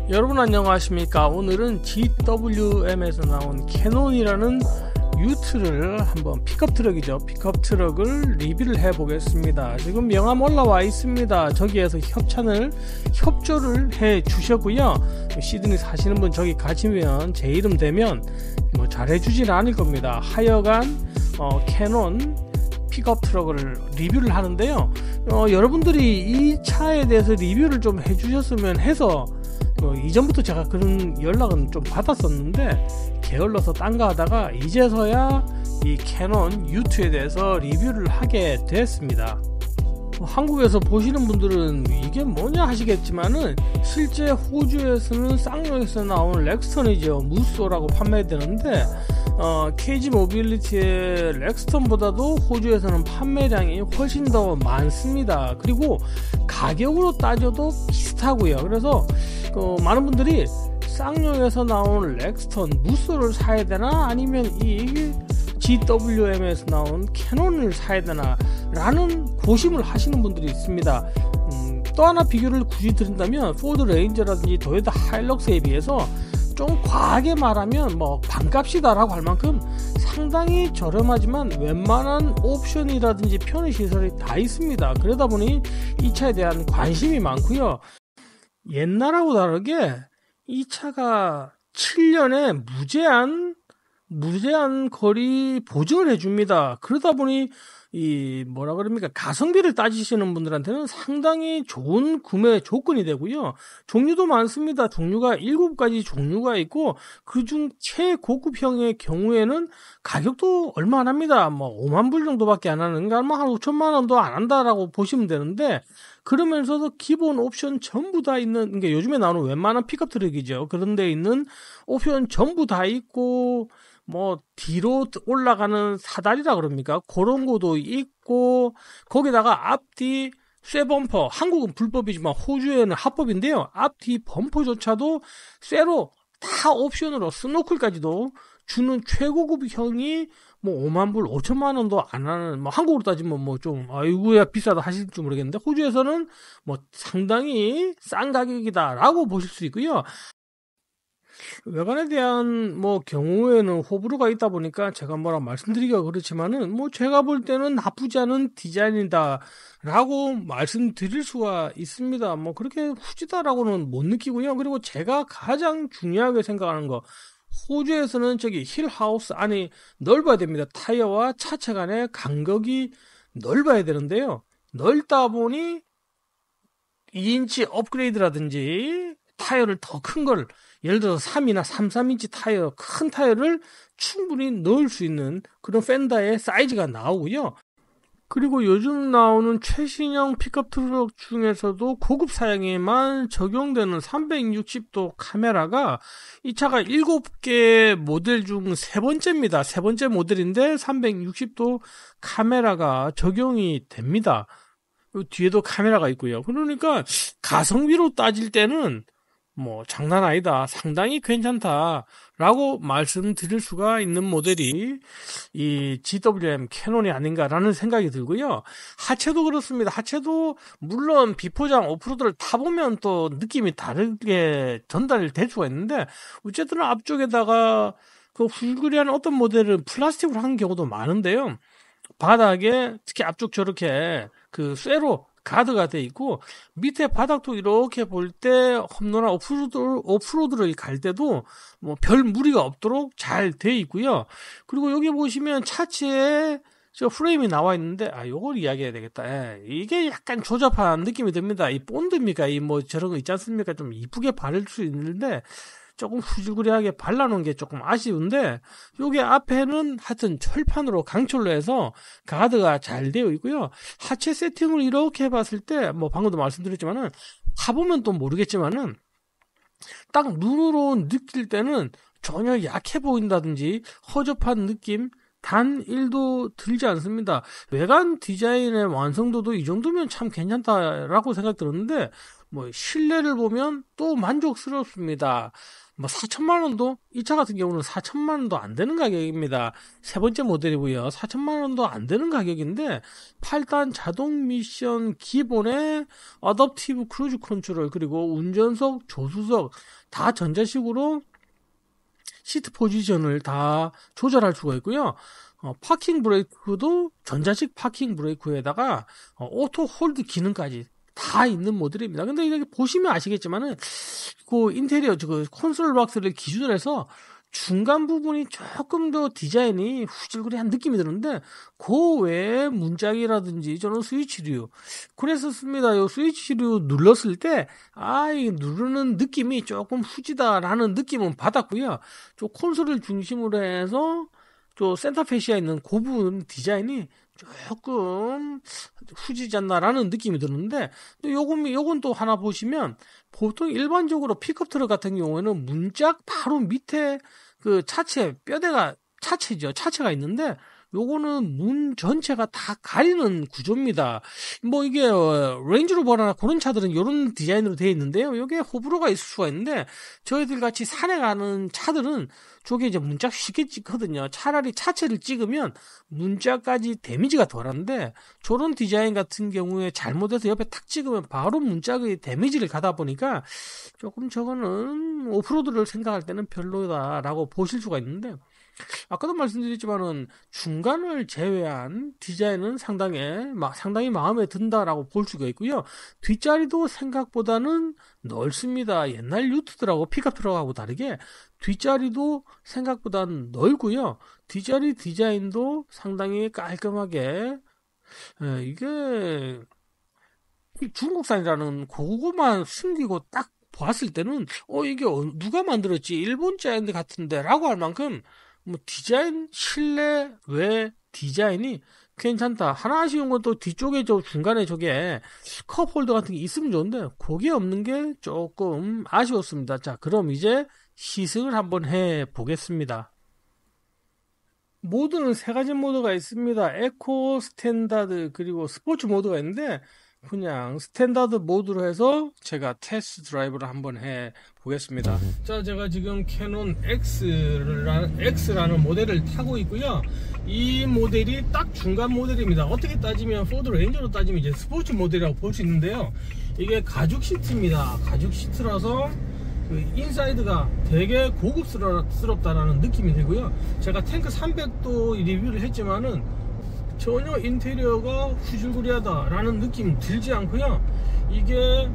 여러분 안녕하십니까. 오늘은 GWM에서 나온 캐논이라는 유트를 한번 픽업 트럭이죠. 픽업 트럭을 리뷰를 해 보겠습니다. 지금 명함 올라와 있습니다. 저기에서 협조를 해 주셨고요. 시드니 사시는 분 저기 가시면 제 이름 되면 뭐 잘해 주진 않을 겁니다. 하여간 캐논 픽업 트럭을 리뷰를 하는데요. 여러분들이 이 차에 대해서 리뷰를 좀 해 주셨으면 해서 이전부터 제가 그런 연락은 좀 받았었는데 게을러서 딴가 하다가 이제서야 이 캐논 유트에 대해서 리뷰를 하게 됐습니다. 한국에서 보시는 분들은 이게 뭐냐 하시겠지만은 실제 호주에서는 쌍용에서 나온 렉스턴이죠. 무쏘라고 판매되는데 KG 모빌리티의 렉스턴보다도 호주에서는 판매량이 훨씬 더 많습니다. 그리고 가격으로 따져도 비슷하고요. 그래서 많은 분들이 쌍용에서 나온 렉스턴 무쏘를 사야 되나 아니면 이 GWM에서 나온 캐논을 사야 되나 라는 고심을 하시는 분들이 있습니다. 또 하나 비교를 굳이 드린다면 포드 레인저라든지 도요타 하일럭스에 비해서 좀 과하게 말하면 뭐 반값이다 라고 할 만큼 상당히 저렴하지만 웬만한 옵션이라든지 편의시설이 다 있습니다. 그러다 보니 이 차에 대한 관심이 많고요. 옛날하고 다르게 이 차가 7년에 무제한 거리 보증을 해줍니다. 그러다 보니 가성비를 따지시는 분들한테는 상당히 좋은 구매 조건이 되고요. 종류도 많습니다. 종류가 7가지 종류가 있고 그중 최고급형의 경우에는 가격도 얼마 안 합니다. 5만 불 정도밖에 안 하는, 그러니까 한 5천만 원도 안 한다라고 보시면 되는데, 그러면서도 기본 옵션 전부 다 있는, 그러니까 요즘에 나오는 웬만한 픽업 트럭이죠. 그런 데 있는 옵션 전부 다 있고, 뒤로 올라가는 사다리라 그럽니까? 그런 것도 있고, 거기다가 앞뒤 쇠범퍼, 한국은 불법이지만 호주에는 합법인데요. 앞뒤 범퍼조차도 쇠로 다 옵션으로 스노클까지도 주는 최고급형이 5만 불, 5천만 원도 안 하는, 한국으로 따지면 아이고야 비싸다 하실지 모르겠는데, 호주에서는 상당히 싼 가격이다라고 보실 수 있고요. 외관에 대한 경우에는 호불호가 있다 보니까 제가 말씀드리기가 그렇지만은 제가 볼 때는 나쁘지 않은 디자인이다 라고 말씀드릴 수가 있습니다. 그렇게 후지다라고는 못 느끼고요. 그리고 제가 가장 중요하게 생각하는 거, 호주에서는 힐하우스 안이 넓어야 됩니다. 타이어와 차체 간의 간격이 넓어야 되는데요. 넓다 보니 2인치 업그레이드라든지 타이어를 더 큰 걸, 예를 들어서 3이나 3인치 타이어, 큰 타이어를 충분히 넣을 수 있는 그런 펜더의 사이즈가 나오고요. 그리고 요즘 나오는 최신형 픽업 트럭 중에서도 고급 사양에만 적용되는 360도 카메라가 이 차가 7개 모델 중 세 번째입니다. 세 번째 모델인데 360도 카메라가 적용이 됩니다. 뒤에도 카메라가 있고요. 그러니까 가성비로 따질 때는 장난 아니다, 상당히 괜찮다라고 말씀드릴 수가 있는 모델이 이 GWM 캐논이 아닌가라는 생각이 들고요. 하체도 그렇습니다. 하체도 물론 비포장 오프로드를 타보면 또 느낌이 다르게 전달될 수가 있는데, 어쨌든 앞쪽에다가 그 훌그레한 어떤 모델은 플라스틱으로 하는 경우도 많은데요. 바닥에 특히 앞쪽 저렇게 그 쇠로 가드가 돼 있고, 밑에 바닥도 이렇게 볼 때 험로나 오프로드를 갈 때도 별 무리가 없도록 잘 돼 있고요. 그리고 여기 보시면 차체에 저 프레임이 나와 있는데, 요걸 이야기해야 되겠다. 이게 약간 조잡한 느낌이 듭니다. 이 본드입니까? 저런 거 있지 않습니까? 좀 이쁘게 바를 수 있는데 조금 후질구리하게 발라놓은 게 조금 아쉬운데, 요게 앞에는 하여튼 철판으로 강철로 해서 가드가 잘 되어 있고요. 하체 세팅을 이렇게 해봤을 때 방금도 말씀드렸지만은 타보면 또 모르겠지만은 딱 눈으로 느낄 때는 전혀 약해 보인다든지 허접한 느낌 단 1도 들지 않습니다. 외관 디자인의 완성도도 이 정도면 참 괜찮다라고 생각 들었는데, 뭐 실내를 보면 또 만족스럽습니다. 뭐 4천만 원도, 이 차 같은 경우는 4천만 원도 안 되는 가격입니다. 세 번째 모델이고요. 4천만 원도 안 되는 가격인데 8단 자동 미션 기본에 어댑티브 크루즈 컨트롤, 그리고 운전석, 조수석 다 전자식으로 시트 포지션을 다 조절할 수가 있고요. 파킹 브레이크도 전자식 파킹 브레이크에다가 오토 홀드 기능까지 다 있는 모델입니다. 근데 이렇게 보시면 아시겠지만은 그 인테리어, 그 콘솔 박스를 기준으로 해서 중간 부분이 조금 더 디자인이 후질구리한 느낌이 드는데 그 외에 문짝이라든지 저는 스위치류 그랬었습니다. 요 스위치류 눌렀을 때 이 누르는 느낌이 조금 후지다라는 느낌은 받았고요. 저 콘솔을 중심으로 해서 저 센터페시아 있는 그 부분 디자인이 조금 후지지 않나라는 느낌이 드는데, 또 요건 또 하나 보시면, 보통 일반적으로 픽업 트럭 같은 경우에는 문짝 바로 밑에 그 차체가 있는데, 요거는 문 전체가 다 가리는 구조입니다. 뭐 이게 레인지로버나 그런 차들은 이런 디자인으로 되어 있는데요. 이게 호불호가 있을 수가 있는데 저희들 같이 산에 가는 차들은 저게 이제 문짝 쉽게 찍거든요. 차라리 차체를 찍으면 문짝까지 데미지가 덜한데 저런 디자인 같은 경우에 잘못해서 옆에 탁 찍으면 바로 문짝의 데미지를 가다 보니까 조금 저거는 오프로드를 생각할 때는 별로다라고 보실 수가 있는데, 아까도 말씀드렸지만은 중간을 제외한 디자인은 상당히 마음에 든다라고 볼 수가 있고요. 뒷자리도 생각보다는 넓습니다. 옛날 유트들하고 픽업 트럭하고 다르게 뒷자리도 생각보다는 넓고요. 뒷자리 디자인도 상당히 깔끔하게, 이게 중국산이라는 그거만 숨기고 딱 봤을 때는 이게 누가 만들었지, 일본자인데 같은데 라고 할 만큼 뭐 디자인, 실내 외 디자인이 괜찮다. 하나 아쉬운 건 또 뒤쪽에 저 중간에 저게 컵 홀더 같은 게 있으면 좋은데 그게 없는 게 조금 아쉬웠습니다. 자, 그럼 이제 시승을 한번 해 보겠습니다. 모드는 세 가지 모드가 있습니다. 에코, 스탠다드, 그리고 스포츠 모드가 있는데 그냥 스탠다드 모드로 해서 제가 테스트 드라이브를 한번 해 보겠습니다. 자, 제가 지금 캐논 X라는 모델을 타고 있고요. 이 모델이 딱 중간 모델입니다. 어떻게 따지면 포드 레인저로 따지면 이제 스포츠 모델이라고 볼 수 있는데요. 이게 가죽 시트입니다. 가죽 시트라서 그 인사이드가 되게 고급스럽다라는 느낌이 들고요. 제가 탱크 300도 리뷰를 했지만은 전혀 인테리어가 후줄구리하다라는 느낌 들지 않고요. 이게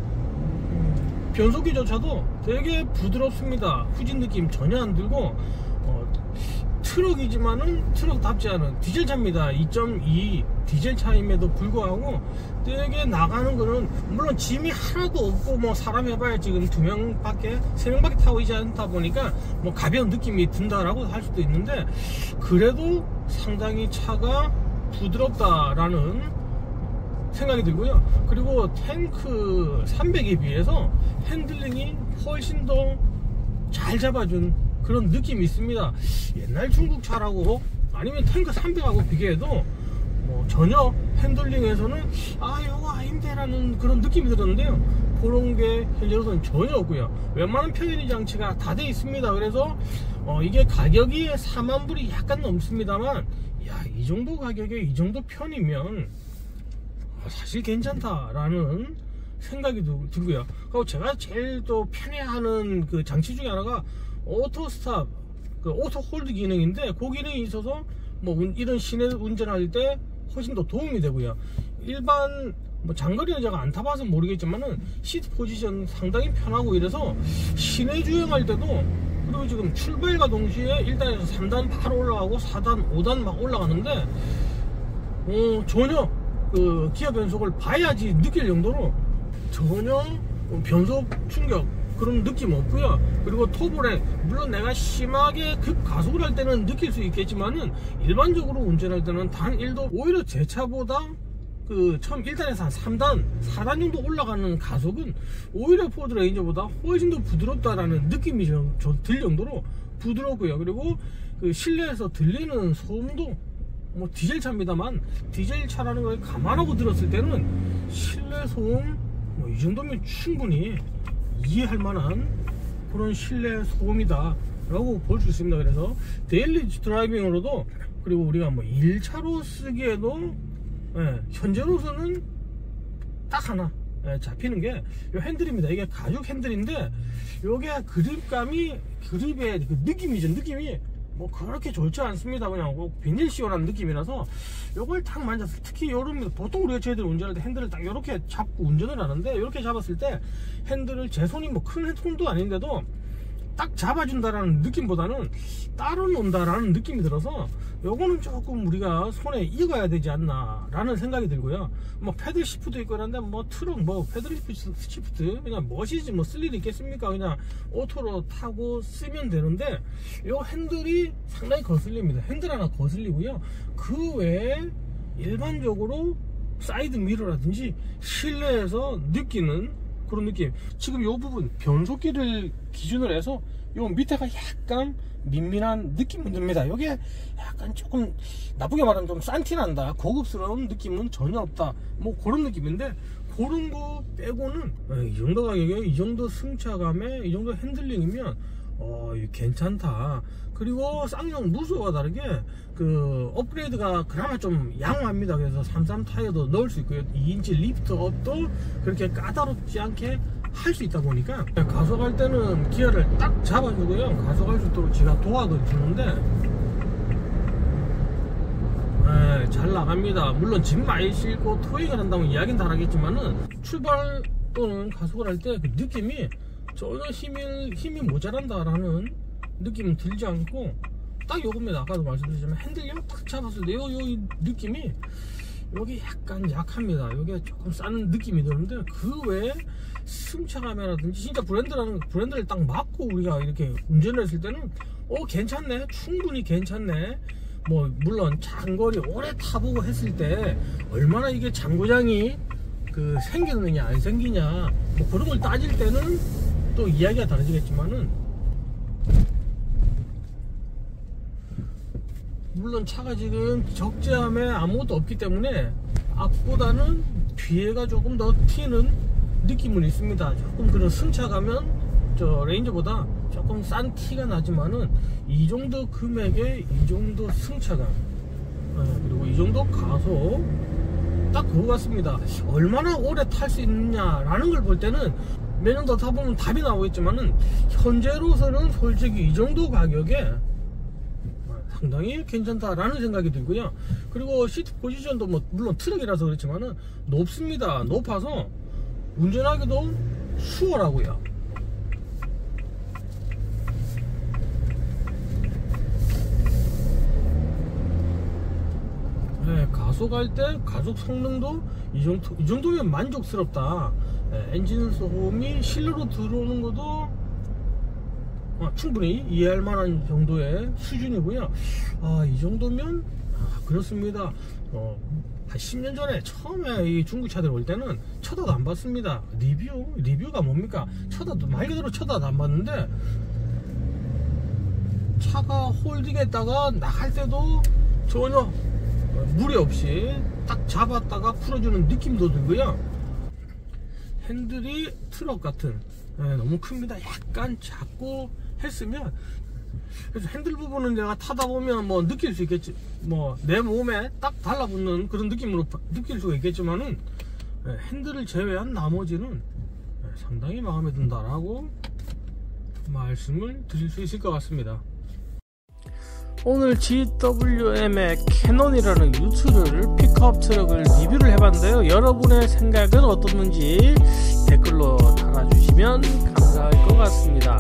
변속기조차도 되게 부드럽습니다. 후진 느낌 전혀 안 들고, 트럭이지만은 트럭답지 않은 디젤차입니다. 2.2 디젤차임에도 불구하고 되게 나가는 거는, 물론 짐이 하나도 없고 뭐 사람 해봐야 지금 2명밖에 3명밖에 타고 있지 않다 보니까 뭐 가벼운 느낌이 든다라고 할 수도 있는데, 그래도 상당히 차가 부드럽다라는 생각이 들고요. 그리고 탱크 300에 비해서 핸들링이 훨씬 더 잘 잡아준 그런 느낌이 있습니다. 옛날 중국 차라고 아니면 탱크 300하고 비교해도 전혀 핸들링에서는 이거 아닌데라는 그런 느낌이 들었는데요. 그런 게 현재로서는 전혀 없고요. 웬만한 편의 장치가 다 돼 있습니다. 그래서 이게 가격이 4만 불이 약간 넘습니다만, 이 정도 가격에 이 정도 편이면 사실 괜찮다라는 생각이 들고요. 그리고 제가 제일 또 편해하는 그 장치 중에 하나가 오토 스탑, 그 오토 홀드 기능인데, 그 기능이 있어서 뭐 이런 시내 운전할 때 훨씬 더 도움이 되고요. 일반 장거리는 제가 안 타봐서 모르겠지만은 시트 포지션 상당히 편하고 이래서 시내 주행할 때도, 그리고 지금 출발과 동시에 1단에서 3단 바로 올라가고 4단, 5단 막 올라가는데 전혀 그 기어 변속을 봐야지 느낄 정도로 전혀 변속 충격 그런 느낌 없고요. 그리고 토브렉, 물론 내가 심하게 급가속을 할 때는 느낄 수 있겠지만은 일반적으로 운전할 때는 단 1도, 오히려 제 차보다 그 처음 1단에서 한 3단, 4단 정도 올라가는 가속은 오히려 포드 레인저보다 훨씬 더 부드럽다라는 느낌이 들 정도로 부드럽고요. 그리고 그 실내에서 들리는 소음도 뭐 디젤 차입니다만 디젤 차라는 걸 감안하고 들었을 때는 실내 소음 뭐 이 정도면 충분히 이해할 만한 그런 실내 소음이다 라고 볼 수 있습니다. 그래서 데일리 드라이빙으로도, 그리고 우리가 뭐 1차로 쓰기에도 현재로서는 딱 하나 잡히는 게 이 핸들입니다. 이게 가죽 핸들인데 요게 그립감이, 그립의 그 느낌이죠. 느낌이 뭐 그렇게 좋지 않습니다. 그냥 비닐 씌워난 느낌이라서 요걸 딱 만져서, 특히 여름, 보통 우리가 저희들 운전할 때 핸들을 딱 이렇게 잡고 운전을 하는데, 이렇게 잡았을 때 핸들을, 제 손이 뭐 큰 손도 아닌데도 딱 잡아준다라는 느낌보다는 따로 논다라는 느낌이 들어서 요거는 조금 우리가 손에 익어야 되지 않나 라는 생각이 들고요. 뭐 패들 시프트 있고 그런데 뭐 트럭 뭐 패들 시프트 그냥 멋이지 뭐 쓸 일이 있겠습니까? 그냥 오토로 타고 쓰면 되는데, 요 핸들이 상당히 거슬립니다. 핸들 하나 거슬리고요. 그 외에 일반적으로 사이드 미러라든지 실내에서 느끼는 그런 느낌, 지금 요 부분 변속기를 기준으로 해서 요 밑에가 약간 민민한 느낌은 듭니다. 요게 약간 조금 나쁘게 말하면 좀 싼티난다, 고급스러운 느낌은 전혀 없다, 뭐 그런 느낌인데, 그런 거 빼고는 이 정도 가격에 이 정도 승차감에 이 정도 핸들링이면 괜찮다. 그리고 쌍용 무쏘와 다르게 그 업그레이드가 그나마 좀 양호합니다. 그래서 33 타이어도 넣을 수 있고요. 2인치 리프트업도 그렇게 까다롭지 않게 할 수 있다 보니까 가속할 때는 기어를 딱 잡아주고요. 가속할 수 있도록 지가 도와도 주는데 잘 나갑니다. 물론 짐 많이 싣고 토잉을 한다면 이야기는 다르겠지만은, 출발 또는 가속을 할 때 그 느낌이 전혀 힘이 모자란다라는 느낌은 들지 않고, 딱 요겁니다. 아까도 말씀드렸지만 핸들요 딱 잡았을 때 요 느낌이 여기 약간 약합니다. 여기가 조금 싼 느낌이 드는데, 그 외에 승차감이라든지 진짜 브랜드를 딱 맞고 우리가 이렇게 운전을 했을 때는 괜찮네, 충분히 괜찮네. 뭐 물론 장거리 오래 타보고 했을 때 얼마나 이게 장고장이 생기느냐 안 생기냐 뭐 그런 걸 따질 때는 또 이야기가 다르지겠지만은, 물론 차가 지금 적재함에 아무것도 없기 때문에 앞보다는 뒤에가 조금 더 튀는 느낌은 있습니다. 조금 그런 승차감은 저 레인저보다 조금 싼 티가 나지만은, 이 정도 금액에 이 정도 승차감, 그리고 이 정도 가속, 딱 그거 같습니다. 얼마나 오래 탈 수 있느냐라는 걸 볼 때는 몇 년 더 타보면 답이 나오겠지만은, 현재로서는 솔직히 이 정도 가격에 상당히 괜찮다라는 생각이 들고요. 그리고 시트 포지션도 뭐 물론 트럭이라서 그렇지만은 높습니다. 높아서 운전하기도 수월하고요. 가속할 때 가속 성능도 이 정도면 만족스럽다. 엔진 소음이 실내로 들어오는 것도 충분히 이해할 만한 정도의 수준이고요. 이 정도면 그렇습니다. 한 10년 전에 처음에 이 중국 차들 올 때는 쳐다도 안 봤습니다. 리뷰가 뭡니까? 말 그대로 쳐다도 안 봤는데, 차가 홀딩했다가 나갈 때도 전혀 무리 없이 딱 잡았다가 풀어주는 느낌도 들고요. 핸들이 트럭 같은, 너무 큽니다. 약간 작고 했으면, 그래서 핸들 부분은 내가 타다 보면 뭐 느낄 수 있겠지, 뭐 내 몸에 딱 달라붙는 그런 느낌으로 느낄 수가 있겠지만은, 핸들을 제외한 나머지는 상당히 마음에 든다라고 말씀을 드릴 수 있을 것 같습니다. 오늘 GWM의 캐논이라는 유튜브를 픽업 트럭을 리뷰를 해봤는데요. 여러분의 생각은 어떻는지 댓글로 달아주시면 감사할 것 같습니다.